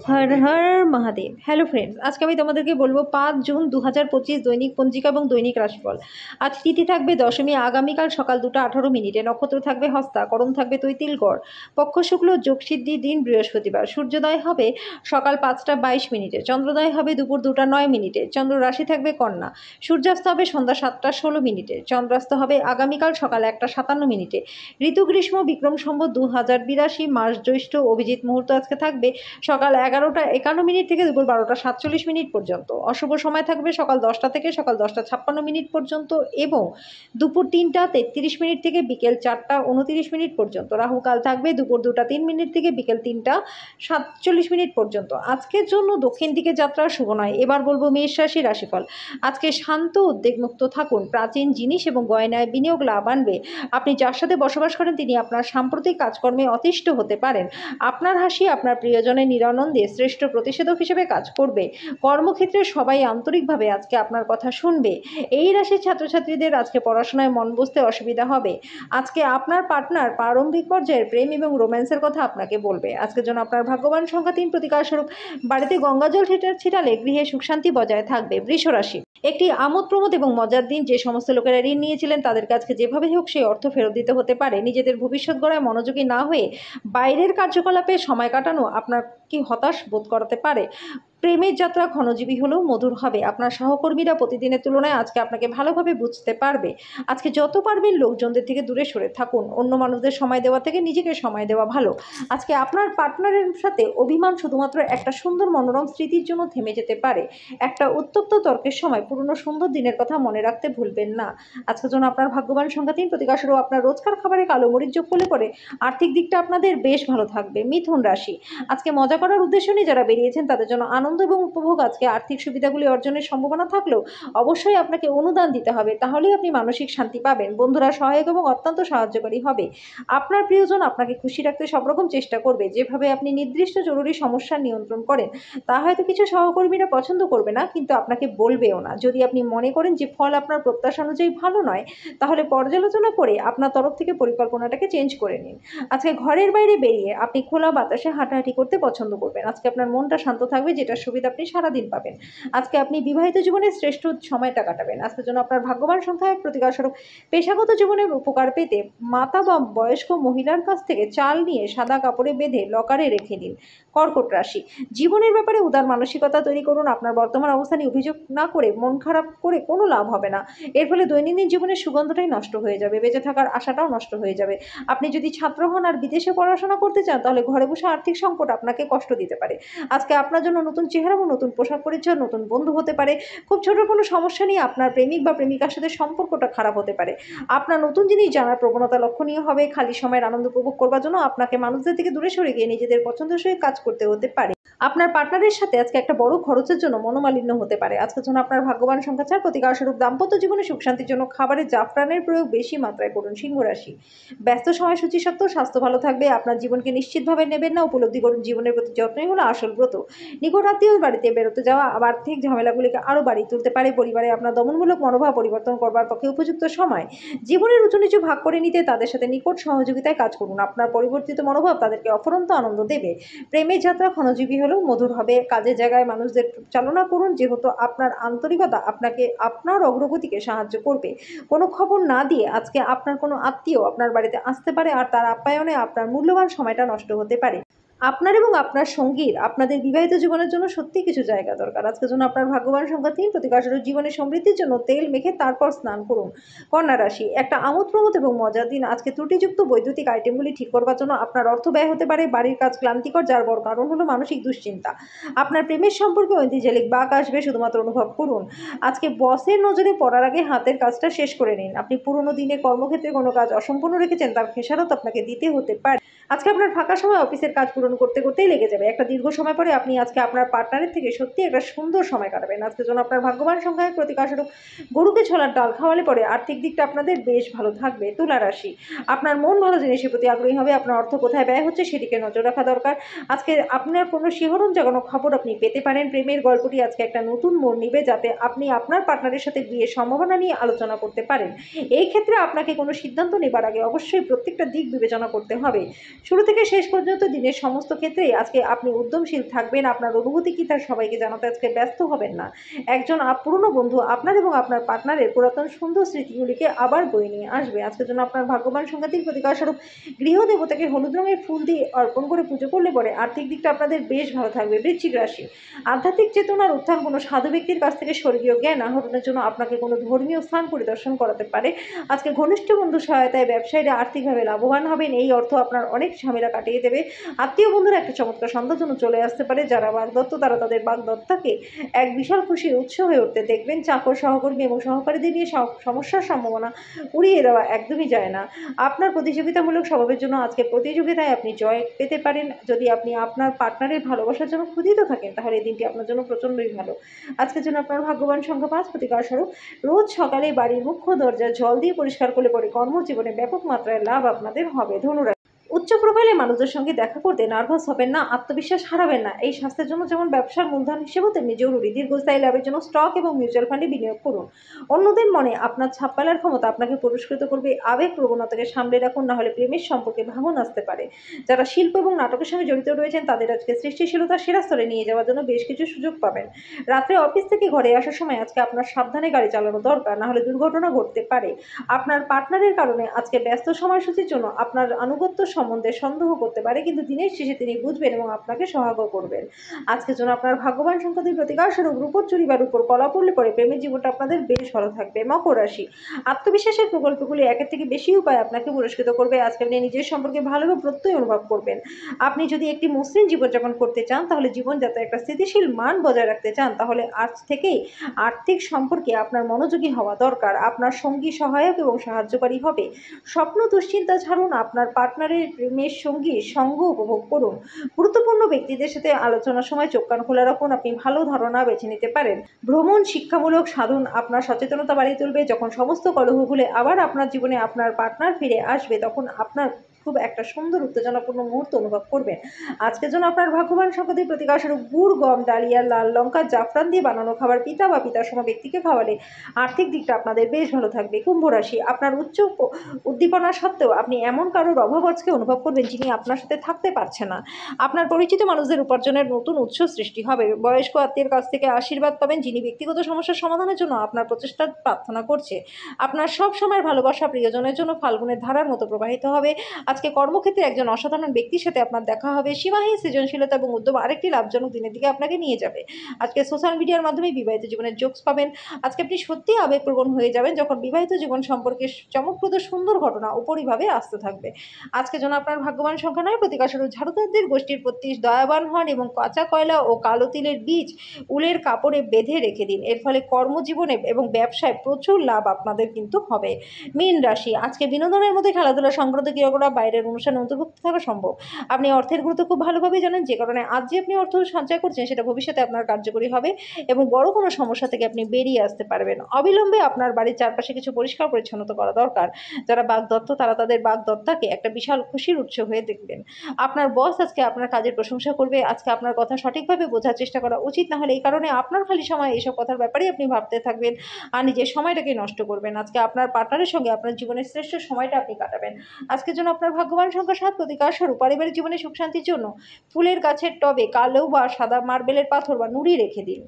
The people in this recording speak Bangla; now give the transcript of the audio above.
হর হর মহাদেব। হ্যালো ফ্রেন্ডস, আজকে আমি তোমাদেরকে বলবো 5 জুন 2025 দৈনিক পঞ্জিকা এবং দৈনিক রাশিফল। আজ তিথি থাকবে দশমী, আগামীকাল সকাল 2:18 নক্ষত্র থাকবে হস্তা, করণ থাকবে তৈতিলগড়, পক্ষ শুক্ল, যোগসিদ্ধি দিন বৃহস্পতিবার। সূর্যোদয় হবে সকাল 5টা 22, চন্দ্রোদয় হবে দুপুর 2টা 9, চন্দ্র রাশি থাকবে কন্যা। সূর্যাস্ত হবে সন্ধ্যা 7টা 16, চন্দ্রাস্ত হবে আগামীকাল সকাল 1টা 57। ঋতু গ্রীষ্ম, বিক্রম সম্বত 2082, মাস জ্যৈষ্ঠ, অভিজিৎ মুহূর্ত আজকে থাকবে সকাল 11টা 51 থেকে দুপুর 12টা 47 পর্যন্ত। অশুভ সময় থাকবে সকাল 10টা থেকে সকাল 10টা 56 পর্যন্ত এবং দুপুর 3টা 33 থেকে বিকেল 4টা 29 পর্যন্ত। রাহুকাল থাকবে দুপুর 2টা 3 থেকে বিকেল 3টা 47 পর্যন্ত। আজকের জন্য দক্ষিণ দিকে যাত্রা শুভ নয়। এবার বলবো মেষ রাশি রাশিফল। আজকে শান্ত, উদ্বেগমুক্ত থাকুন। প্রাচীন জিনিস এবং গয়নায় বিনিয়োগ লাভ আনবে। আপনি যার সাথে বসবাস করেন তিনি আপনার সাম্প্রতিক কাজকর্মে অতিষ্ঠ হতে পারেন। আপনার হাসি আপনার প্রিয়জনের নিরানন্দে শ্রেষ্ঠ প্রতিষেধক হিসেবে কাজ করবে। কর্মক্ষেত্রে সবাই আন্তরিকভাবে আজকে আপনার কথা শুনবে। এই রাশির ছাত্রছাত্রীদের আজকে পড়াশোনায় মন বসতে অসুবিধা হবে। আজকে আপনার পার্টনার প্রারম্ভিক পর্যায়ের প্রেম এবং রোম্যান্সের কথা আপনাকে বলবে। আজকের জন্য আপনার ভাগ্যবান সংখ্যা 3, প্রতিকার স্বরূপ বাড়িতে গঙ্গাজল ছিটালে গৃহে সুখ শান্তি বজায় থাকবে। বৃষ রাশি একটি আমোদ প্রমোদ এবং মজার দিন। যে সমস্ত লোকেরা ঋণ নিয়েছিলেন তাদের কাছে যেভাবে হোক সেই অর্থ ফেরত দিতে হতে পারে। নিজেদের ভবিষ্যৎ গড়ায় মনোযোগী না হয়ে বাইরের কার্যকলাপে সময় কাটানো আপনার কি হতাশ বোধ করাতে পারে। প্রেমের যাত্রা ক্ষণজীবী হলেও মধুর হবে। আপনার সহকর্মীরা প্রতিদিনের তুলনায় আজকে আপনাকে ভালোভাবে বুঝতে পারবে। আজকে যত পারবেন লোকজনদের থেকে দূরে সরে থাকুন। অন্য মানুষদের সময় দেওয়া থেকে নিজেকে সময় দেওয়া ভালো। আজকে আপনার পার্টনারের সাথে অভিমান শুধুমাত্র একটা সুন্দর মনোরম স্মৃতির জন্য থেমে যেতে পারে। একটা উত্তপ্ত তর্কের সময় পুরনো সুন্দর দিনের কথা মনে রাখতে ভুলবেন না। আজকের জন্য আপনার ভাগ্যবান সংখ্যা 3, প্রতিকার স্বরূপ আপনার রোজকার খাবারে কালো মরিচ যোগ করলে পরে আর্থিক দিকটা আপনাদের বেশ ভালো থাকবে। মিথুন রাশি আজকে মজা করার উদ্দেশ্য নিয়ে যারা বেরিয়েছেন তাদের জন্য আনন্দ এবং উপভোগ। আজকে আর্থিক সুবিধাগুলি অর্জনের সম্ভাবনা থাকলেও অবশ্যই আপনাকে অনুদান দিতে হবে, তাহলেই আপনি মানসিক শান্তি পাবেন। বন্ধুরা সহায়ক এবং অত্যন্ত সাহায্যকারী হবে। আপনার প্রিয়জন আপনাকে খুশি রাখতে সব রকম চেষ্টা করবে। যেভাবে আপনি নির্দিষ্ট জরুরি সমস্যা নিয়ন্ত্রণ করেন তা হয়তো কিছু সহকর্মীরা পছন্দ করবে না, কিন্তু আপনাকে বলবেও না। যদি আপনি মনে করেন যে ফল আপনার প্রত্যাশা অনুযায়ী ভালো নয়, তাহলে পর্যালোচনা করে আপনার তরফ থেকে পরিকল্পনাটাকে চেঞ্জ করে নিন। আজকে ঘরের বাইরে বেরিয়ে আপনি খোলা বাতাসে হাঁটাহাঁটি করতে পছন্দ করবেন। আজকে আপনার মনটা শান্ত থাকবে, যেটার সুবিধা আপনি সারাদিন পাবেন। আজকে আপনি বিবাহিত জীবনের শ্রেষ্ঠ সময়টা কাটাবেন। আজকের জন্য আপনার ভাগ্যবান সংখ্যা 1, প্রতিকার স্বরূপ পেশাগত জীবনের উপকার পেতে মাতা বা বয়স্ক মহিলার কাছ থেকে চাল নিয়ে সাদা কাপড়ে বেঁধে লকারে রেখে দিন। কর্কট রাশি জীবনের ব্যাপারে উদার মানসিকতা তৈরি করুন। আপনার বর্তমান অবস্থা নিয়ে অভিযোগ না করে মন খারাপ করে কোনো লাভ হবে না। এর ফলে দৈনন্দিন জীবনের সুগন্ধটাই নষ্ট হয়ে যাবে, বেঁচে থাকার আশাটাও নষ্ট হয়ে যাবে। আপনি যদি ছাত্র হন আর বিদেশে পড়াশোনা করতে চান তাহলে ঘরে বসে আর্থিক সংকট আপনাকে কষ্ট দিতে পারে। আজকে আপনার জন্য নতুন চেহারা এবং নতুন পোশাক পরিচ্ছদ, নতুন বন্ধু হতে পারে। খুব ছোট কোনো সমস্যা নিয়ে আপনার প্রেমিক বা প্রেমিকার সাথে সম্পর্কটা খারাপ হতে পারে। আপনার নতুন জিনিস জানার প্রবণতা লক্ষণীয় হবে। খালি সময়ের আনন্দ উপভোগ করবার জন্য আপনাকে মানুষদের থেকে দূরে সরে গিয়ে নিজেদের পছন্দসই কাজ করতে হতে পারে। আপনার পার্টনারের সাথে আজকে একটা বড় খরচের জন্য মনোমালিন্য হতে পারে। আজকের জন্য আপনার ভাগ্যবান সংখ্যা 4, প্রতিকার স্বরূপ দাম্পত্য জীবনে সুখ শান্তির জন্য খাবারে জাফরানের প্রয়োগ বেশি মাত্রায় করুন। সিংহ রাশি ব্যস্ত সময়সূচি সত্ত্বেও স্বাস্থ্য ভালো থাকবে। আপনার জীবনকে নিশ্চিতভাবে নেবেন না, উপলব্ধি করুন জীবনের প্রতি যত্নই হলো আসল ব্রত। নিকট আত্মীয় বাড়িতে বেরোতে যাওয়া আর্থিক ঝামেলাগুলিকে আরও বাড়িয়ে তুলতে পারে। পরিবারে আপনার দমনমূলক মনোভাব পরিবর্তন করবার পক্ষে উপযুক্ত সময়। জীবনের উঁচু নিচু ভাগ করে নিতে তাদের সাথে নিকট সহযোগিতায় কাজ করুন। আপনার পরিবর্তিত মনোভাব তাদেরকে অফুরন্ত আনন্দ দেবে। প্রেমের যাত্রা ক্ষণজীবী হলেও মধুর হবে। কাজের জায়গায় মানুষদের চালনা করুন, যেহেতু আপনার আন্তরিকতা আপনাকে আপনার অগ্রগতিকে সাহায্য করবে। কোনো খবর না দিয়ে আজকে আপনার কোনো আত্মীয় আপনার বাড়িতে আসতে পারে আর তার আপ্যায়নে আপনার মূল্যবান সময়টা নষ্ট হতে পারে। আপনার এবং আপনার সঙ্গীর আপনাদের বিবাহিত জীবনের জন্য সত্যি কিছু জায়গা দরকার। আজকের জন্য আপনার ভাগ্যবান সংখ্যা 3, প্রতিকার স্বরূপ জীবনের সমৃদ্ধির জন্য তেল মেখে তারপর স্নান করুন। কন্যা রাশি একটা আমোদ প্রমোদ এবং মজার দিন। আজকে ত্রুটিযুক্ত বৈদ্যুতিক আইটেমগুলি ঠিক করবার জন্য আপনার অর্থ ব্যয় হতে পারে। বাড়ির কাজ ক্লান্তিকর, যার বড় কারণ হলো মানসিক দুশ্চিন্তা। আপনার প্রেমের সম্পর্কে ঐতিহ্যিক বাঁক আসবে, শুধুমাত্র অনুভব করুন। আজকে বসের নজরে পড়ার আগে হাতের কাজটা শেষ করে নিন। আপনি পুরনো দিনে কর্মক্ষেত্রে কোনো কাজ অসম্পূর্ণ রেখেছেন, তার খেসারত আপনাকে দিতে হতে পারে। আজকে আপনার ফাঁকা সময় অফিসের কাজ পূরণ করতে করতেই লেগে যাবে। একটা দীর্ঘ সময় পরে আপনি আজকে আপনার পার্টনারের থেকে সত্যি একটা সুন্দর সময় কাটাবেন। আজকের জন্য আপনার ভাগ্যবান সংখ্যা 1, প্রতিকার স্বরূপ গরুকে ছোলার ডাল খাওয়ালে পরে আর্থিক দিকটা আপনাদের বেশ ভালো থাকবে। তুলা রাশি আপনার মন ভালো জিনিসের প্রতি আগ্রহী হবে। আপনার অর্থ কোথায় ব্যয় হচ্ছে সেদিকে নজর রাখা দরকার। আজকে আপনার কোনো শিহরণ জাগানো খবর আপনি পেতে পারেন। প্রেমের গল্পটি আজকে একটা নতুন মোড় নিবে, যাতে আপনি আপনার পার্টনারের সাথে বিয়ের সম্ভাবনা নিয়ে আলোচনা করতে পারেন। এই ক্ষেত্রে আপনাকে কোনো সিদ্ধান্ত নেবার আগে অবশ্যই প্রত্যেকটা দিক বিবেচনা করতে হবে। শুরু থেকে শেষ পর্যন্ত দিনের সমস্ত ক্ষেত্রেই আজকে আপনি উদ্যমশীল থাকবেন। আপনার অনুভূতি কি তা সবাইকে জানাতে আজকে ব্যস্ত হবেন না। একজন পুরনো বন্ধু আপনার এবং আপনার পার্টনারের পুরাতন সুন্দর স্মৃতিগুলিকে আবার বয়ে নিয়ে আসবে। আজকের জন্য আপনার ভাগ্যবান সংখ্যাটির প্রতিকারস্বরূপ গৃহদেবতাকে হলুদ রঙের ফুল দিয়ে অর্পণ করে পুজো করলে পরে আর্থিক দিকটা আপনাদের বেশ ভালো থাকবে। বৃশ্চিক রাশি, আধ্যাত্মিক চেতনার উত্থান কোনো সাধু ব্যক্তির কাছ থেকে স্বর্গীয় জ্ঞান আহরণের জন্য আপনাকে কোনো ধর্মীয় স্থান পরিদর্শন করাতে পারে। আজকে ঘনিষ্ঠ বন্ধু সহায়তায় ব্যবসায়ীরা আর্থিকভাবে লাভবান হবেন। এই অর্থ আপনার অনেক ঝামেলা কাটিয়ে দেবে। আত্মীয় বন্ধুরা একটা চমৎকার সন্ধ্যার জন্য চলে আসতে পারে। যারা বাগদত্ত তারা তাদের বাগদত্তাকে এক বিশাল খুশির উৎস হয়ে উঠতে দেখবেন। চাকর, সহকর্মী এবং সহকারীদের নিয়ে সমস্যার সম্ভাবনা উড়িয়ে দেওয়া একদমই যায় না। আপনার প্রতিযোগিতামূলক স্বভাবের জন্য আজকে প্রতিযোগিতায় আপনি জয় পেতে পারেন। যদি আপনি আপনার পার্টনারের ভালোবাসার জন্য ক্ষুধিত থাকেন তাহলে এই দিনটি আপনার জন্য প্রচণ্ডই ভালো। আজকের জন্য আপনার ভাগ্যবান সংখ্যা 5, প্রতিকারস্বরূপ রোজ সকালে বাড়ির মুখ্য দরজা জল দিয়ে পরিষ্কার করলে পরে কর্মজীবনে ব্যাপক মাত্রায় লাভ আপনাদের হবে। ধনুরাশি, উচ্চ প্রোফাইলের মানুষদের সঙ্গে দেখা করতে নার্ভাস হবেন না, আত্মবিশ্বাস হারাবেন না। এই স্বাস্থ্যের জন্য যেমন ব্যবসার মূলধন হিসেবেও তেমনি জরুরি। দীর্ঘস্থায়ী লাভের জন্য স্টক এবং মিউচুয়াল ফান্ডে বিনিয়োগ করুন। অন্যদের মনে আপনার ছাপ ফেলার ক্ষমতা আপনাকে পুরস্কৃত করবে। আবেগ প্রবণতাকে সামলে রাখুন, না হলে প্রেমের সম্পর্কে ভাঙন আসতে পারে। যারা শিল্প এবং নাটকের সঙ্গে জড়িত রয়েছেন তাদের আজকে সৃষ্টিশীলতা সেরা স্তরে নিয়ে যাওয়ার জন্য বেশ কিছু সুযোগ পাবেন। রাত্রে অফিস থেকে ঘরে আসার সময় আজকে আপনার সাবধানে গাড়ি চালানো দরকার, না হলে দুর্ঘটনা ঘটতে পারে। আপনার পার্টনারের কারণে আজকে ব্যস্ত সময়সূচির জন্য আপনার আনুগত্য সম্বন্ধে সন্দেহ করতে পারে, কিন্তু দিনের শেষে তিনি বুঝবেন এবং আপনাকে সহায়তা করবেন। আজকের জন্য আপনার ভাগ্যবান সংখ্যাটির প্রতিকারস্বরূপ রূপোর চুড়ি বা রূপোর কলা পড়লে পরে প্রেমের জীবনটা আপনাদের বেশ ভালো থাকবে। মকর রাশি, আত্মবিশ্বাসের প্রকল্পগুলি একের থেকে বেশি উপায় আপনাকে পুরস্কৃত করবে। আজকে আপনি নিজের সম্পর্কে ভালোভাবে প্রত্যয় অনুভব করবেন। আপনি যদি একটি মসৃণ জীবনযাপন করতে চান, তাহলে জীবনযাত্রায় একটা স্থিতিশীল মান বজায় রাখতে চান, তাহলে আজ থেকেই আর্থিক সম্পর্কে আপনার মনোযোগী হওয়া দরকার। আপনার সঙ্গী সহায়ক এবং সাহায্যকারী হবে। স্বপ্ন দুশ্চিন্তা ছাড়ুন, আপনার পার্টনারের প্রেমের সঙ্গী সঙ্গ উপভোগ করুন। গুরুত্বপূর্ণ ব্যক্তিদের সাথে আলোচনার সময় চোখ কান খোলা রাখুন, আপনি ভালো ধারণা বেছে নিতে পারেন। ভ্রমণ, শিক্ষামূলক সাধন আপনার সচেতনতা বাড়িয়ে তুলবে। যখন সমস্ত কলহ ভুলে আবার আপনার জীবনে আপনার পার্টনার ফিরে আসবে, তখন আপনার খুব একটা সুন্দর উত্তেজনাপূর্ণ মুহূর্ত অনুভব করবেন। আজকের জন্য আপনার ভাগ্যবান সংখ্যাটির প্রতিকারস্বরূপ গুড়, গম, ডালিয়া, লাল লঙ্কা, জাফরান দিয়ে বানানো খাবার পিতা বা পিতাসম ব্যক্তিকে খাওয়ালে আর্থিক দিকটা আপনাদের বেশ ভালো থাকবে। কুম্ভ রাশি, আপনার উচ্চ উদ্দীপনা সত্ত্বেও আপনি এমন কারোর অভাব আজকে অনুভব করবেন যিনি আপনার সাথে থাকতে পারছে না। আপনার পরিচিত মানুষদের উপার্জনের নতুন উৎস সৃষ্টি হবে। বয়স্ক আত্মীয়ের কাছ থেকে আশীর্বাদ পাবেন যিনি ব্যক্তিগত সমস্যার সমাধানের জন্য আপনার প্রচেষ্টা প্রার্থনা করছে। আপনার সব সময় ভালোবাসা প্রিয়জনের জন্য ফাল্গুনের ধারার মতো প্রবাহিত হবে। আজকে কর্মক্ষেত্রে একজন অসাধারণ ব্যক্তির সাথে আপনার দেখা হবে। সীমাহীন সৃজনশীলতা এবং উদ্যম আরেকটি লাভজনক দিনের দিকে আপনাকে নিয়ে যাবে। আজকে সোশ্যাল মিডিয়ার মাধ্যমে বিবাহিত জীবনের জোকস পাবেন। আজকে আপনি সত্যিই আবেগপ্রবণ হয়ে যাবেন যখন বিবাহিত জীবন সম্পর্কে চমকপ্রদ সুন্দর ঘটনা উপরিভাবে আসতে থাকবে। আজকে যেন আপনার ভাগ্যবান সংখ্যা নয়, প্রতিকারস্বরূপ ঝাড়ুদারদের গোষ্ঠীর প্রতি দয়াবান হন এবং কাঁচা কয়লা ও কালো তিলের বীজ উলের কাপড়ে বেঁধে রেখে দিন। এর ফলে কর্মজীবনে এবং ব্যবসায় প্রচুর লাভ আপনাদের কিন্তু হবে। মীন রাশি, আজকে বিনোদনের মধ্যে খেলাধুলা সংক্রান্ত ক্রিয়াকলাপ বাইরের অনুষ্ঠানে অন্তর্ভুক্ত থাকা সম্ভব। আপনি অর্থের গুরুত্ব খুব ভালোভাবেই জানেন, যে কারণে আজ যে আপনি অর্থ সঞ্চয় করছেন সেটা ভবিষ্যতে আপনার কার্যকরী হবে এবং বড় কোনো সমস্যা থেকে আপনি বেরিয়ে আসতে পারবেন। অবিলম্বে আপনার বাড়ির চারপাশে কিছু পরিষ্কার পরিচ্ছন্নতা করা দরকার। যারা বাগদত্ত তারা তাদের বাগদত্তাকে একটা বিশাল খুশির উৎস হয়ে দেখবেন। আপনার বস আজকে আপনার কাজের প্রশংসা করবে। আজকে আপনার কথা সঠিকভাবে বোঝার চেষ্টা করা উচিত, না হলে এই কারণে আপনার খালি সময় এইসব কথার ব্যাপারেই আপনি ভাবতে থাকবেন আর নিজের সময়টাকে নষ্ট করবেন। আজকে আপনার পার্টনারের সঙ্গে আপনার জীবনের শ্রেষ্ঠ সময়টা আপনি কাটাবেন। আজকের জন্য আপনার ভাগ্যবান সংখ্যা 7, প্রতিকারস্বরূপ পারিবারিক জীবনে সুখ শান্তির জন্য ফুলের গাছের টবে কালো বা সাদা মার্বেলের পাথর বা নুড়ি রেখে দিন।